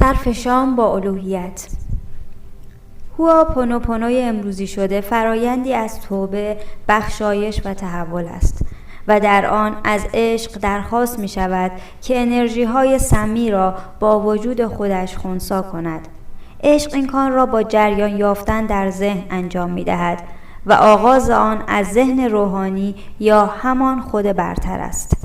صرف شام با الوهیت. هوآپونوپونوی امروزی شده فرایندی از توبه، بخشایش و تحول است و در آن از عشق درخواست می شود که انرژی های سمی را با وجود خودش خنثی کند. عشق این کار را با جریان یافتن در ذهن انجام می دهد و آغاز آن از ذهن روحانی یا همان خود برتر است.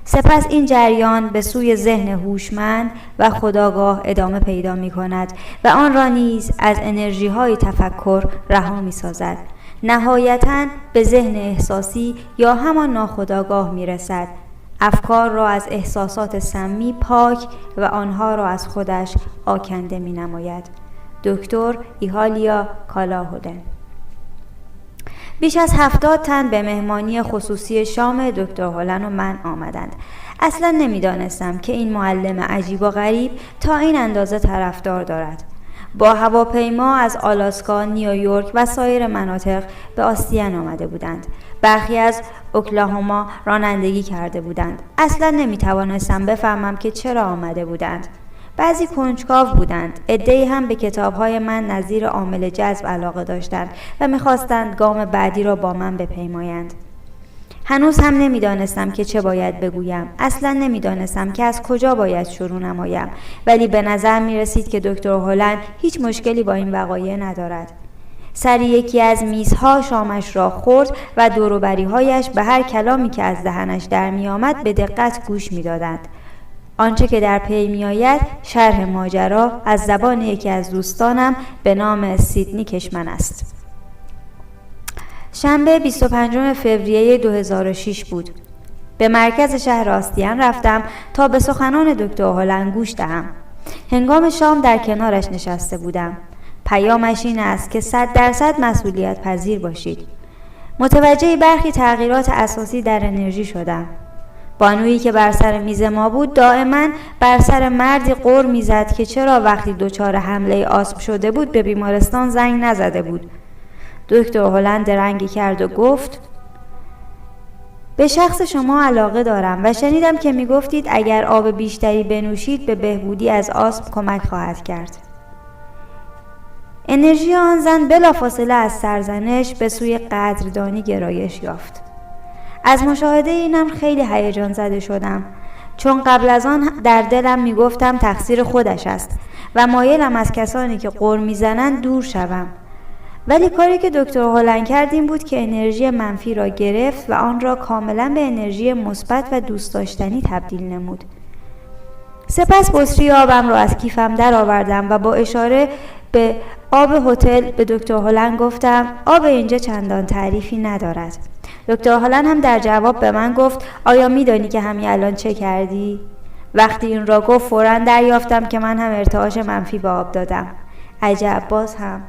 سپس این جریان به سوی ذهن هوشمند و خودآگاه ادامه پیدا می کند و آن را نیز از انرژی های تفکر رها می سازد. نهایتاً به ذهن احساسی یا همان ناخودآگاه می رسد. افکار را از احساسات سمی پاک و آنها را از خودش آکنده می نماید. دکتر ایهالیا کالاهولن. بیش از 70 تن به مهمانی خصوصی شام دکتر هولن و من آمدند. اصلا نمیدانستم که این معلم عجیب و غریب تا این اندازه طرفدار دارد. با هواپیما از آلاسکا، نیویورک و سایر مناطق به آستین آمده بودند. برخی از اوکلاهوما رانندگی کرده بودند. اصلا نمیتوانستم بفهمم که چرا آمده بودند. بعضی کنجکاو بودند، عده‌ای هم به کتاب‌های من نظیر عامل جذب علاقه داشتند و می‌خواستند گام بعدی را با من بپیمایند. هنوز هم نمی‌دانستم که چه باید بگویم. اصلاً نمی‌دانستم که از کجا باید شروع نمایم، ولی به نظر می‌رسید که دکتر هولن هیچ مشکلی با این وقایع ندارد. سر یکی از میزها شامش را خورد و دور و بری‌هایش به هر کلامی که از دهنش در می‌آمد به دقت گوش می‌دادند. آنچه که در پی می آید شرح ماجرا از زبان یکی از دوستانم به نام سیدنی کشمن است. شنبه 25 فوریه 2006 بود. به مرکز شهر آستین رفتم تا به سخنان دکتر هولن گوش دهم. هنگام شام در کنارش نشسته بودم. پیامش این است که 100% مسئولیت پذیر باشید. متوجه برخی تغییرات اساسی در انرژی شدم. بانویی که بر سر میز ما بود دائما بر سر مردی غر میزد که چرا وقتی دچار حمله آسم شده بود به بیمارستان زنگ نزده بود. دکتر هولن درنگی کرد و گفت: به شخص شما علاقه دارم و شنیدم که میگفتید اگر آب بیشتری بنوشید به بهبودی از آسم کمک خواهد کرد. انرژی آن زن بلافاصله از سرزنش به سوی قدردانی گرایش یافت. از مشاهده اینم خیلی هیجان زده شدم، چون قبل از آن در دلم میگفتم تقصیر خودش است و مایلم از کسانی که غر میزنند دور شوم. ولی کاری که دکتر هولن کرد این بود که انرژی منفی را گرفت و آن را کاملا به انرژی مثبت و دوست داشتنی تبدیل نمود. سپس بطری آبم را از کیفم در آوردم و با اشاره به آب هتل به دکتر هولن گفتم آب اینجا چندان تعریفی ندارد. دکتر هولن هم در جواب به من گفت آیا میدانی که همین الان چه کردی؟ وقتی این را گفت فوراً دریافتم که من هم ارتعاش منفی به آب دادم. عجب، باز هم.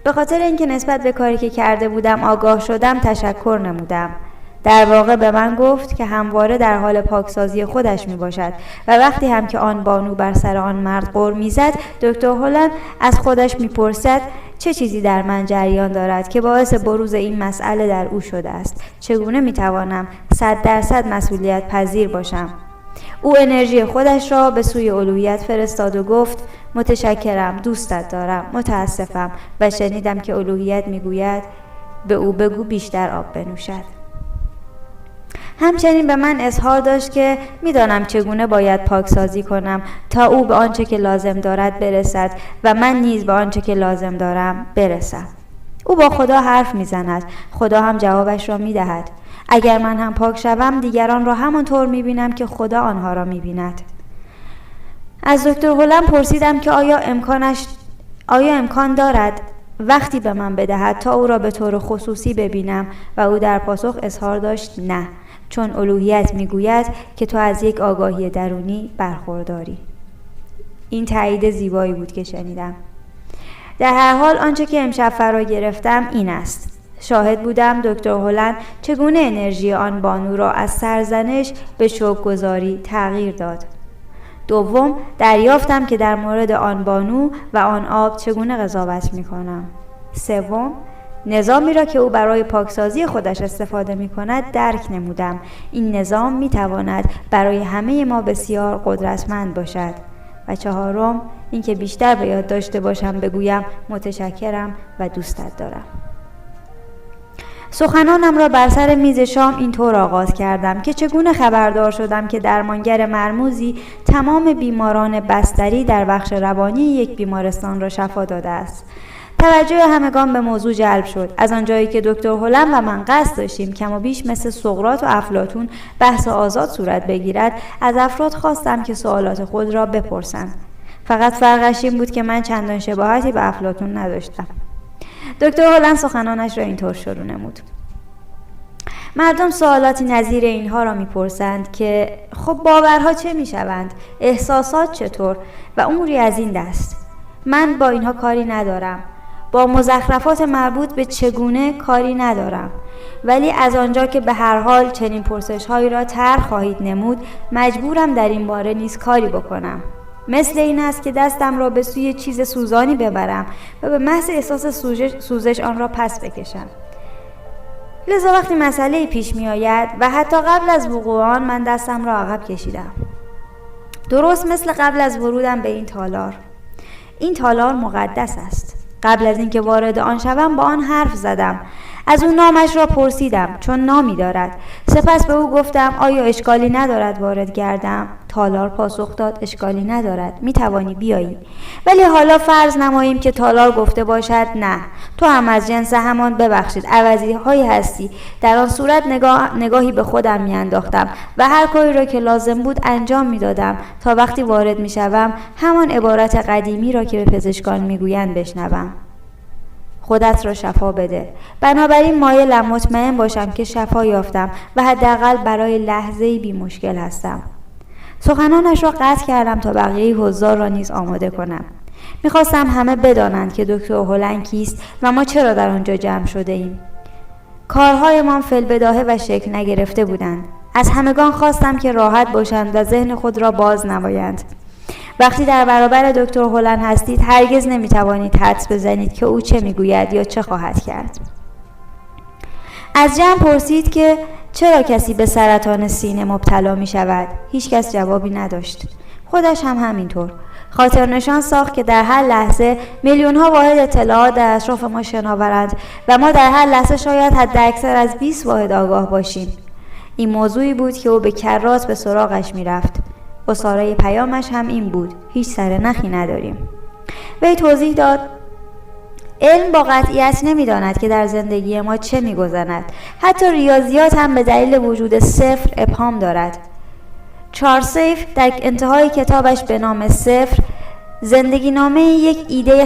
به خاطر اینکه نسبت به کاری که کرده بودم آگاه شدم تشکر نمودم. در واقع به من گفت که همواره در حال پاکسازی خودش می باشد و وقتی هم که آن بانو بر سر آن مرد غر می زد دکتر هولن از خودش می پرسد چه چیزی در من جریان دارد که باعث بروز این مسئله در او شده است. چگونه می توانم 100% مسئولیت پذیر باشم؟ او انرژی خودش را به سوی الوهیت فرستاد و گفت متشکرم، دوستت دارم، متاسفم و شنیدم که الوهیت می گوید به او بگو بیشتر آب بنوشد. همچنین به من اظهار داشت که میدانم چگونه باید پاکسازی کنم تا او به آنچه که لازم دارد برسد و من نیز به آنچه که لازم دارم برسم. او با خدا حرف میزند، خدا هم جوابش را میدهد. اگر من هم پاک شوم دیگران را همانطور میبینم که خدا آنها را میبیند. از دکتر هولن پرسیدم که آیا امکان دارد وقتی به من بدهد تا او را به طور خصوصی ببینم و او در پاسخ اظهار داشت نه، چون الوهیت میگوید که تو از یک آگاهی درونی برخورداری. این تایید زیبایی بود که شنیدم. در هر حال آنچه که امشب فرا گرفتم این است: شاهد بودم دکتر هولن چگونه انرژی آن بانو را از سرزنش به شوک‌گذاری تغییر داد. دوم، دریافتم که در مورد آن بانو و آن آب چگونه قضاوت می‌کنم. سوم، نظامی را که او برای پاکسازی خودش استفاده می‌کند درک نمودم. این نظام می‌تواند برای همه ما بسیار قدرتمند باشد. و چهارم اینکه بیشتر به یاد داشته باشم بگویم متشکرم و دوستت دارم. سخنانم را بر سر میز شام اینطور آغاز کردم که چگونه خبردار شدم که درمانگر مرموزی تمام بیماران بستری در بخش روانی یک بیمارستان را شفا داده است. توجه همگان به موضوع جلب شد. از آنجایی که دکتر هلند و من قصد داشتیم کم و بیش مثل سقراط و افلاطون بحث آزاد صورت بگیرد، از افراد خواستم که سوالات خود را بپرسند. فقط فرقش این بود که من چندان شباهتی به افلاطون نداشتم. دکتر هلند سخنانش را اینطور شروع نمود: مردم سوالاتی نظیر اینها را میپرسند که خب باورها چه میشوند؟ احساسات چطور؟ و اموری از این دست. من با اینها کاری ندارم. با مزخرفات مربوط به چگونه کاری ندارم. ولی از آنجا که به هر حال چنین پرسش‌هایی را طرح خواهید نمود، مجبورم در این باره نیز کاری بکنم. مثل این است که دستم را به سوی چیز سوزانی ببرم و به محض احساس سوزش آن را پس بکشم. لذا وقتی مسئله پیش می آید و حتی قبل از وقوع آن، من دستم را عقب کشیدم. درست مثل قبل از ورودم به این تالار. این تالار مقدس است. قبل از اینکه وارد آن شوم با آن حرف زدم. از او نامش را پرسیدم چون نامی دارد. سپس به او گفتم آیا اشکالی ندارد وارد گردم؟ تالار پاسخ داد اشکالی ندارد، می توانی بیایی. ولی حالا فرض نماییم که تالار گفته باشد نه، تو هم از جنس همان ببخشید عوضی هایی هستی. در آن صورت نگاهی به خودم می انداختم و هر کاری را که لازم بود انجام می دادم تا وقتی وارد می شوم همان عبارت قدیمی را که به پزشکان می گویند بشنوم: خودت را شفا بده. بنابراین مایلم مطمئن باشم که شفا یافتم و حداقل برای لحظه‌ای بی مشکل هستم. سخنانش را قطع کردم تا بقیه حضار را نیز آماده کنم. می‌خواستم همه بدانند که دکتر هلند کیست و ما چرا در آنجا جمع شده ایم. کارهایمان فی‌البداهه و شکل نگرفته بودند. از همگان خواستم که راحت باشند و ذهن خود را باز نمایند. وقتی در برابر دکتر هلند هستید هرگز نمیتوانید حدس بزنید که او چه میگوید یا چه خواهد کرد. از جمع پرسید که چرا کسی به سرطان سینه مبتلا می شود؟ هیچ کس جوابی نداشت. خودش هم همینطور. خاطر نشان ساخت که در هر لحظه میلیون ها واحد اطلاعات در اطراف ما شناورند و ما در هر لحظه شاید حداکثر از 20 واحد آگاه باشیم. این موضوعی بود که او به کرات به سراغش می رفت. اساره پیامش هم این بود: هیچ سرنخی نداریم. وی توضیح داد: علم با قطعیت نمی‌داند که در زندگی ما چه می‌گذرد. حتی ریاضیات هم به دلیل وجود صفر ابهام دارد. چارلز سیف در انتهای کتابش به نام صفر زندگی نامه یک ایده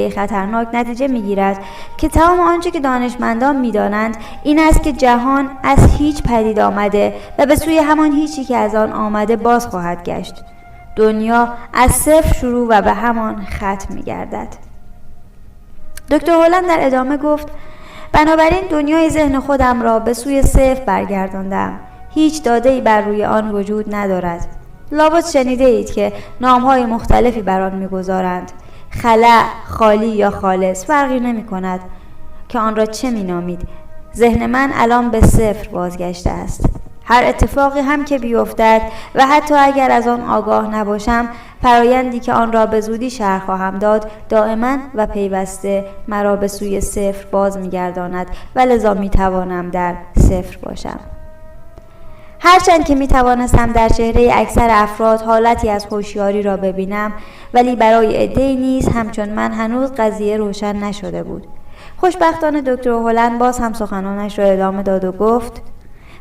خطرناک نتیجه می‌گیرد که تمام آنچه که دانشمندان می‌دانند این است که جهان از هیچ پدید آمده و به سوی همان هیچی که از آن آمده باز خواهد گشت. دنیا از صفر شروع و به همان ختم می‌گردد. دکتر هلند در ادامه گفت: بنابراین دنیای ذهن خودم را به سوی صفر برگرداندم. هیچ داده‌ای بر روی آن وجود ندارد. لابد شنیده اید که نام‌های مختلفی بر آن می‌گذارند. خلأ، خالی یا خالص فرقی نمی‌کند که آن را چه می‌نامید. ذهن من الان به صفر بازگشته است. هر اتفاقی هم که بیفتد و حتی اگر از آن آگاه نباشم، فرایندی که آن را به زودی شرح خواهم داد دائما و پیوسته مرا به سوی صفر باز می‌گرداند و لذا می‌توانم در صفر باشم. هرچند که می‌توانستم در چهره اکثر افراد حالتی از هوشیاری را ببینم، ولی برای عده‌ای نیز همچون من هنوز قضیه روشن نشده بود. خوشبختانه دکتر هلند باز هم سخنانش را ادامه داد و گفت: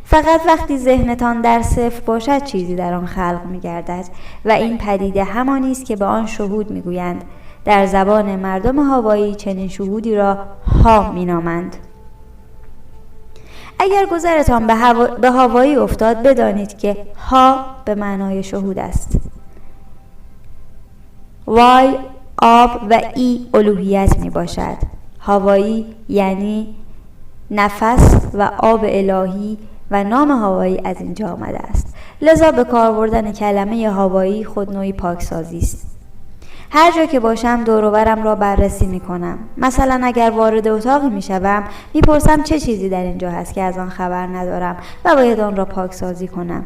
فقط وقتی ذهنتان در صفر باشد چیزی در آن خلق می‌گردد و این پدیده همانی است که به آن شهود می‌گویند. در زبان مردم هاوایی چنین شهودی را ها می‌نامند. اگر گذرتان به هاوایی افتاد بدانید که ها به معنای شهود است. وای آب و ای الوهیت می باشد. هاوایی یعنی نفس و آب الهی و نام هاوایی از اینجا آمده است. لذا به کار بردن کلمه هاوایی خود نوعی پاکسازی است. هر جا که باشم دور و برم را بررسی می کنم. مثلا اگر وارد اتاقی می شوم می پرسم چه چیزی در اینجا هست که از آن خبر ندارم و باید آن را پاکسازی کنم.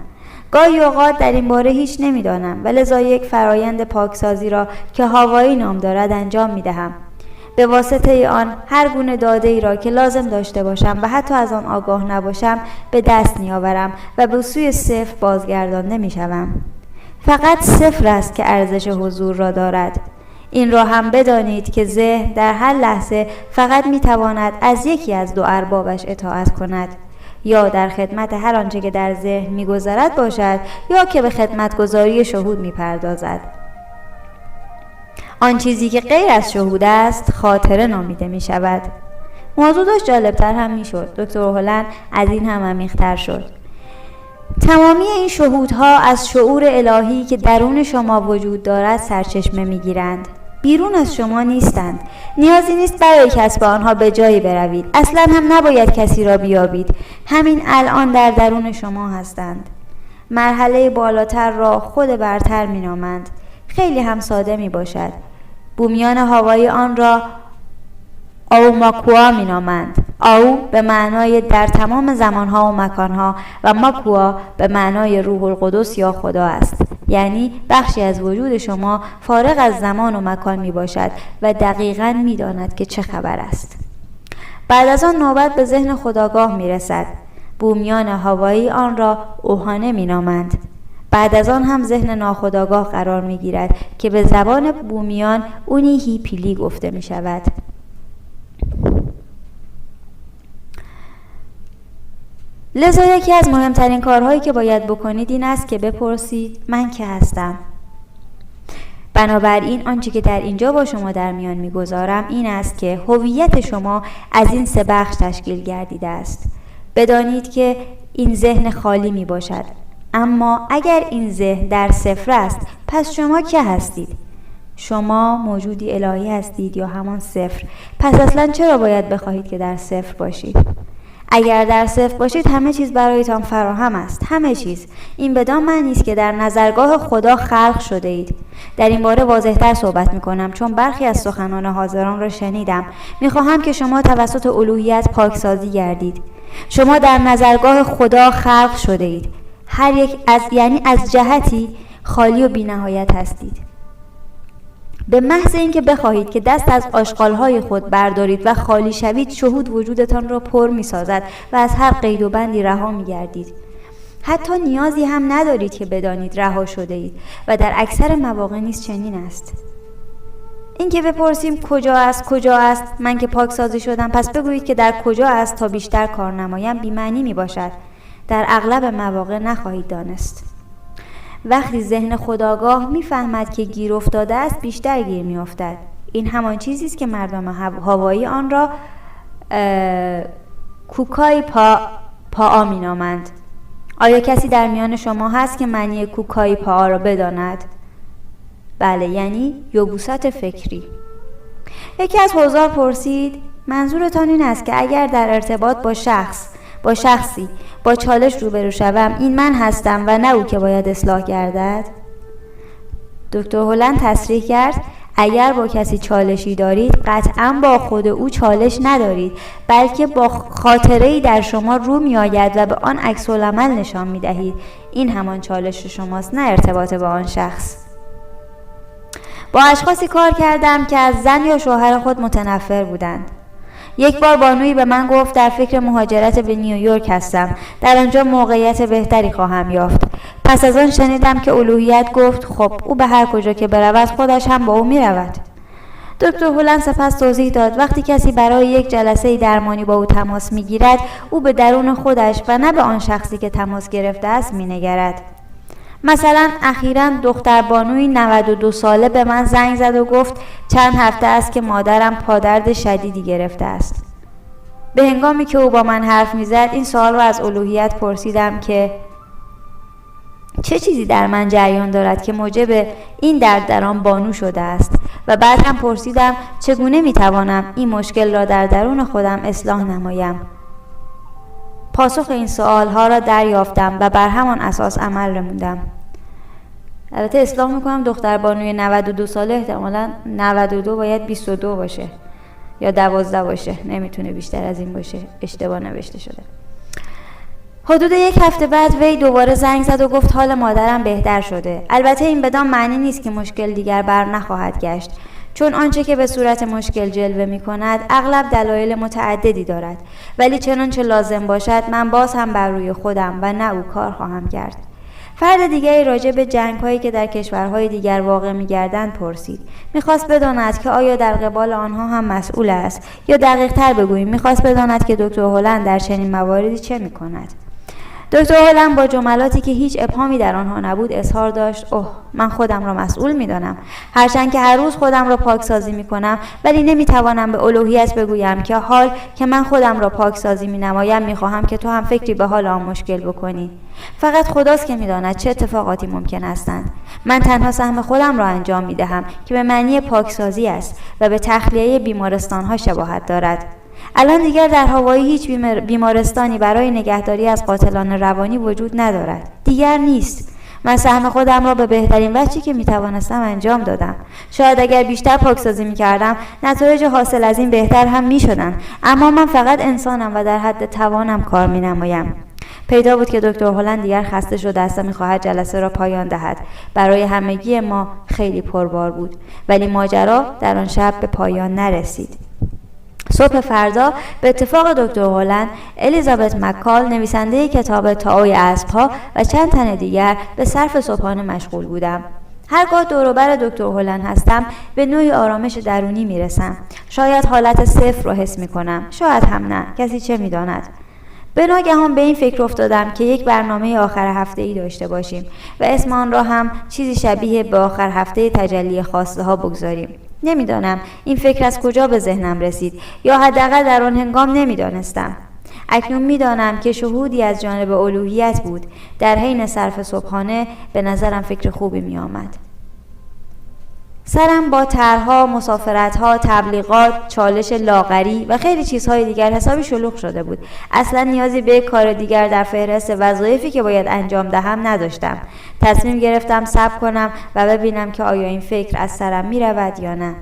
گاهی اوقات در این باره هیچ نمیدانم و لذا یک فرایند پاکسازی را که هاوایی نام دارد انجام میدهم. به واسطه آن هر گونه داده ای را که لازم داشته باشم و حتی از آن آگاه نباشم به دست میآورم و به سوی صفر بازگردانده میشوم. فقط صفر است که ارزش حضور را دارد. این را هم بدانید که ذهن در هر لحظه فقط میتواند از یکی از دو اربابش اطاعت کند، یا در خدمت هر آنچه که در ذهن میگذرد باشد یا که به خدمتگزاری شهود میپردازد. آن چیزی که غیر از شهود است خاطره نامیده می شود. موضوع داشت جالبتر هم می شد. دکتر هلند از این هم عمیق‌تر شد. تمامی این شهودها از شعور الهی که درون شما وجود دارد سرچشمه می گیرند. بیرون از شما نیستند. نیازی نیست برای کسب آنها به جایی بروید. اصلا هم نباید کسی را بیابید. همین الان در درون شما هستند. مرحله بالاتر را خود برتر می نامند. خیلی هم ساده می باشد. بومیان هاوایی آن را آوماکوا می نامند. آو به معنای در تمام زمانها و مکانها و ماکوا به معنای روح القدس یا خدا است. یعنی بخشی از وجود شما فارغ از زمان و مکان می باشد و دقیقاً می داند که چه خبر است. بعد از آن نوبت به ذهن خودآگاه می رسد. بومیان هاوایی آن را اوهانه می نامند. بعد از آن هم ذهن ناخودآگاه قرار می گیرد که به زبان بومیان اونی هیپیلی گفته می شود. لذا یکی از مهمترین کارهایی که باید بکنید این است که بپرسید من که هستم. بنابراین آنچه که در اینجا با شما در میان میگذارم این است که هویت شما از این سه بخش تشکیل گردیده است. بدانید که این ذهن خالی می باشد. اما اگر این ذهن در صفر است پس شما که هستید؟ شما موجودی الهی هستید یا همان صفر؟ پس اصلا چرا باید بخواهید که در صفر باشید؟ اگر در صفر باشید همه چیز برایتان فراهم است. همه چیز. این بدان معنی است که در نظرگاه خدا خلق شده اید. در این باره واضح‌تر صحبت می‌کنم چون برخی از سخنان حاضران را شنیدم. می‌خواهم که شما توسط الوهیت پاکسازی گردید. شما در نظرگاه خدا خلق شده اید. هر یک از جهتی خالی و بی‌نهایت هستید. به محض اینکه بخواهید که دست از آشغال‌های خود بردارید و خالی شوید، شهود وجودتان را پر می‌سازد و از هر قید و بندی رها می‌گردید. حتی نیازی هم ندارید که بدانید رها شده اید و در اکثر مواقع نیز چنین است. اینکه بپرسیم کجا است، من که پاکسازی شدم پس بگویید که در کجا است تا بیشتر کار نمایم بی‌معنی می‌باشد. در اغلب مواقع نخواهید دانست. وقتی ذهن خودآگاه میفهمد که گیر افتاده است بیشتر گیر میافتد. این همان چیزی است که مردم هاوایی آن را کوکای پا مینامند. آیا کسی در میان شما هست که معنی کوکای پا را بداند؟ بله، یعنی یبوست فکری. یکی از حضار پرسید منظورتان این است که اگر در ارتباط با شخصی با چالش روبرو شوم این من هستم و نه او که باید اصلاح گردد؟ دکتر هلند تصریح کرد اگر با کسی چالشی دارید قطعاً با خود او چالش ندارید، بلکه با خاطره‌ای در شما رو می آید و به آن عکس العمل نشان می دهید. این همان چالش شماست، نه ارتباط با آن شخص. با اشخاصی کار کردم که از زن یا شوهر خود متنفر بودند. یک بار بانویی به من گفت در فکر مهاجرت به نیویورک هستم، در آنجا موقعیت بهتری خواهم یافت. پس از آن شنیدم که الوهیت گفت خب او به هر کجا که برود خودش هم با او می رود. دکتر هلند سپس توضیح داد وقتی کسی برای یک جلسه درمانی با او تماس می گیرد او به درون خودش و نه به آن شخصی که تماس گرفته است می نگرد. مثلا اخیراً دختر بانوی 92 ساله به من زنگ زد و گفت چند هفته است که مادرم پادرد شدیدی گرفته است. به هنگامی که او با من حرف می‌زد این سوال را از الوهیت پرسیدم که چه چیزی در من جریان دارد که موجب این درد در آن بانو شده است و بعد هم پرسیدم چگونه می‌توانم این مشکل را در درون خودم اصلاح نمایم. پاسخ این سوالها را دریافتم و بر همان اساس عمل نمودم. البته اصلاح میکنم دختر بانوی 92 ساله احتمالاً 92 باید 22 باشه یا 12 باشه، نمیتونه بیشتر از این باشه، اشتباه نوشته شده. حدود 1 هفته بعد وی دوباره زنگ زد و گفت حال مادرم بهتر شده. البته این بدان معنی نیست که مشکل دیگر بر نخواهد گشت، چون آنچه که به صورت مشکل جلوه می کند اغلب دلایل متعددی دارد، ولی چنانچه لازم باشد من باز هم بر روی خودم و نه او کار خواهم کرد. فرد دیگری راجع به جنگ‌هایی که در کشورهای دیگر واقع می‌گردند پرسید. می‌خواست بداند که آیا در قبال آنها هم مسئول است، یا دقیق‌تر بگوییم می‌خواست بداند که دکتر هلند در چنین مواردی چه می‌کند. دکتر هلند با جملاتی که هیچ ابهامی در آنها نبود اظهار داشت: اوه، من خودم را مسئول می‌دانم، هرچند که هر روز خودم را پاکسازی می‌کنم، ولی نمی‌توانم به الوهیت بگویم که حال که من خودم را پاکسازی می‌نمایم می‌خواهم که تو هم فکری به حال آن مشکل بکنی. فقط خداست که می‌داند چه اتفاقاتی ممکن هستند. من تنها سهم خودم را انجام می‌دهم که به معنی پاکسازی است و به تخلیه بیمارستان‌ها شباهت دارد. الان دیگر در هاوایی هیچ بیمارستانی برای نگهداری از قاتلان روانی وجود ندارد. دیگر نیست. من سهم خودم را به بهترین وجهی که میتوانستم انجام دادم. شاید اگر بیشتر پاکسازی میکردم نتایج حاصل از این بهتر هم میشدند، اما من فقط انسانم و در حد توانم کار مینمایم. پیدا بود که دکتر هلند دیگر خسته شده است و میخواهد جلسه را پایان دهد. برای همگی ما خیلی پربار بود، ولی ماجرا در آن شب به پایان نرسید. صبح فردا به اتفاق دکتر هلند، الیزابت مکال نویسنده کتاب تائوی اسب‌ها و چند تن دیگر به صرف صبحانه مشغول بودم. هرگاه دور و بر دکتر هلند هستم به نوعی آرامش درونی میرسم. شاید حالت صفر را حس میکنم، شاید هم نه، کسی چه میداند. به ناگهان به این فکر افتادم که یک برنامه آخر هفته ای داشته باشیم و اسم آن را هم چیزی شبیه به آخر هفته تجلی خواسته ها بگذاریم. نمیدانم این فکر از کجا به ذهنم رسید، یا حداقل در آن هنگام نمیدانستم. اکنون میدانم که شهودی از جانب الوهیت بود. در حین صرف صبحانه به نظرم فکر خوبی می آمد. سرم با طرح‌ها، مسافرت‌ها، تبلیغات، چالش لاغری و خیلی چیزهای دیگر حسابی شلوغ شده بود. اصلا نیازی به کار دیگر در فهرست وظایفی که باید انجام دهم نداشتم. تصمیم گرفتم صبر کنم و ببینم که آیا این فکر از سرم می‌رود یا نه.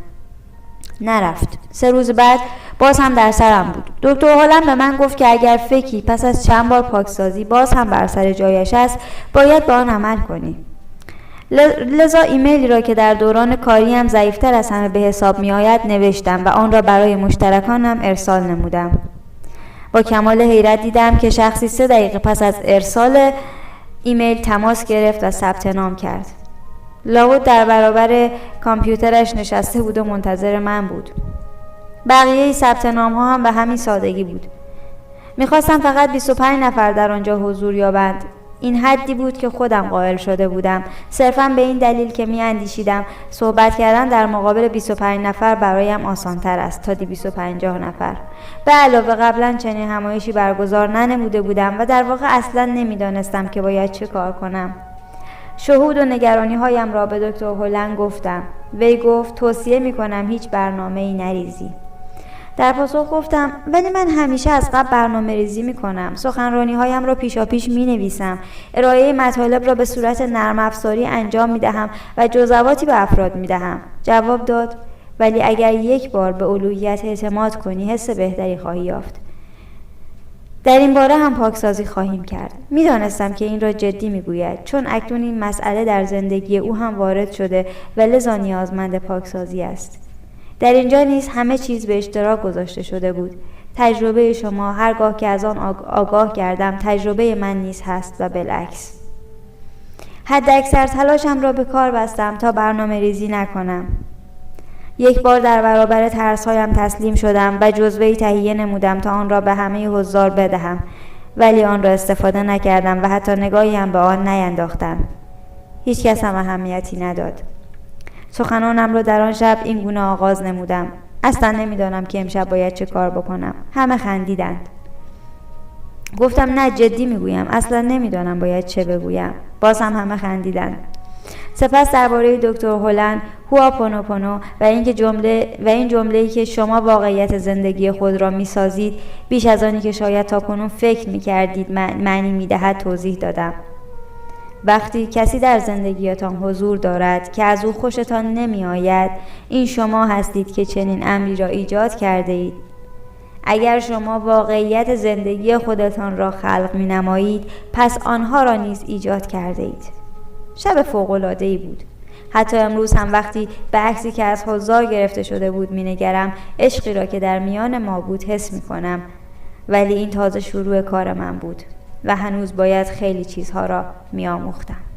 نرفت. 3 روز بعد باز هم در سرم بود. دکتر هلند به من گفت که اگر فکری پس از چند بار پاکسازی باز هم بر سر جایش است، باید به آن عمل کنی. لذا ایمیلی را که در دوران کاریم ضعیفتر از همه به حساب می آید نوشتم و آن را برای مشترکانم ارسال نمودم. با کمال حیرت دیدم که شخصی 3 دقیقه پس از ارسال ایمیل تماس گرفت و ثبت نام کرد. لابد در برابر کامپیوترش نشسته بود و منتظر من بود. بقیه ثبت نام ها هم به همین سادگی بود. میخواستم فقط 25 نفر در آنجا حضور یابند. این حدی بود که خودم قائل شده بودم، صرفاً به این دلیل که می‌اندیشیدم صحبت کردن در مقابل 25 نفر برایم آسان‌تر است تا 250 نفر. به علاوه قبلاً چنین همایشی برگزار ننموده بودم و در واقع اصلاً نمی‌دانستم که باید چه کار کنم. شهود و نگرانی‌هایم را به دکتر هلند گفتم. وی گفت توصیه می‌کنم هیچ برنامه‌ای نریزی. در پاسخ گفتم ولی من همیشه از قبل برنامه ریزی می کنم. سخنرانی هایم را پیشاپیش می نویسم. ارائه مطالب را به صورت نرم افزاری انجام می دهم و جزواتی به افراد می دهم. جواب داد ولی اگر یک بار به الوهیت اعتماد کنی حس بهتری خواهی یافت. در این باره هم پاکسازی خواهیم کرد. می دانستم که این را جدی می گوید، چون اکنون این مسئله در زندگی او هم وارد شده و لذا نیازمند پاکسازی است. در اینجا نیز همه چیز به اشتراک گذاشته شده بود. تجربه شما هرگاه که از آن آگاه کردم تجربه من نیز هست و بالعکس. حد اکثر تلاشم را به کار بستم تا برنامه ریزی نکنم. یک بار در برابر ترس‌هایم تسلیم شدم و جزوه‌ای تهیه نمودم تا آن را به همه حضار بدهم، ولی آن را استفاده نکردم و حتی نگاهی هم به آن نینداختم. هیچ کس هم اهمیتی نداد. سخنانم را در آن شب این گونه آغاز نمودم. اصلا نمیدانم که امشب باید چه کار بکنم. همه خندیدند. گفتم نه جدی میگویم، اصلا نمیدانم باید چه بگویم. باز هم همه خندیدند. سپس درباره دکتر هلند، هواپونوپونو و این جمله‌ای که شما واقعیت زندگی خود را میسازید بیش از آنی که شاید تاکنون فکر میکردید معنی میدهد توضیح دادم. وقتی کسی در زندگیتان حضور دارد که از او خوشتان نمی آید، این شما هستید که چنین امری را ایجاد کرده اید. اگر شما واقعیت زندگی خودتان را خلق می نمایید، پس آنها را نیز ایجاد کرده اید. شب فوق‌العاده‌ای بود. حتی امروز هم وقتی به عکسی که از حضار گرفته شده بود می نگرم، عشقی را که در میان ما بود حس می کنم. ولی این تازه شروع کار من بود و هنوز باید خیلی چیزها را می آموختم.